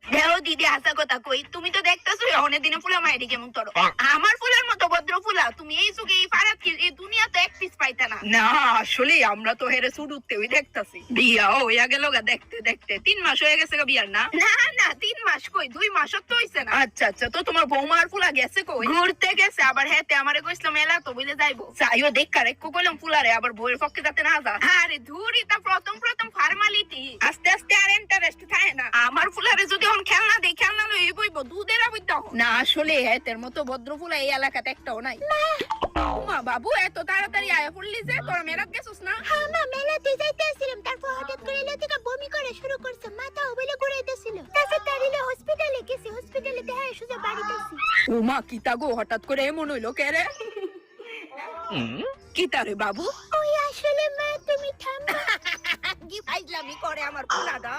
দেও দিদি আসা কথা কই, তুমি তো দেখতেছো অনেক দিনে ফুলা মাইরি কেমন তোর। আমার ফুলের মতো ভদ্র ফুলা তুমি এই যুগে এই পাড়াত কি এই দুনিয়াতে এক পিস পাইতা না। না আসলে আমরা তো হেরে শুরুতে ওই দেখতাছি বিয়া হইয়া গেল গা দেখতে দেখতে 3 মাস হয়ে গেছে গা বিয়ার। না না না 3 মাস কই 2 মাসও তো হইছে না। আচ্ছা আচ্ছা, তো তোমার বৌমার ফুলা গেছে কই? ঘুরতে গেছে, আবার হেতে আমারে কইছিলাম মেলা তো বলে যাইবো। যাইও দেখা রেখো কইলাম ফুলারে, আবার বউয়ের পক্ষে যাতে না যা। আরে ধুরি তা প্রথম প্রথম ফর্মালিটি, আস্তে আস্তে আর ইন্টারেস্ট থাকে না। আমার ফুলারে যদি এখন খেলনা দেই খেলনা লই বইবো দুধের আবিদ না। আসলে হেতের মতো ভদ্র ফুলা এই এলাকাতে একটাও নাই। মা বাবু এত তাড়াতাড়ি আয়া পড়লি যে, তোর মেরাত গেছস না? হ্যাঁ মা, মেলাতে যাইতেছিলাম, তারপর হঠাৎ করে লতিকা বমি করে শুরু করছে, মাথা ওবেলে ঘুরাইতেছিল। তারপর তারিলে হসপিটালে গেছি, হসপিটালে দেখা সোজা বাড়িতে আসি। ও মা কিতা গো, হঠাৎ করে এমন হইলো কে রে? কিতা রে বাবু? ওই আসলে মা তুমি থামো। কি ফাইজলামি করে আমার পোলাটা।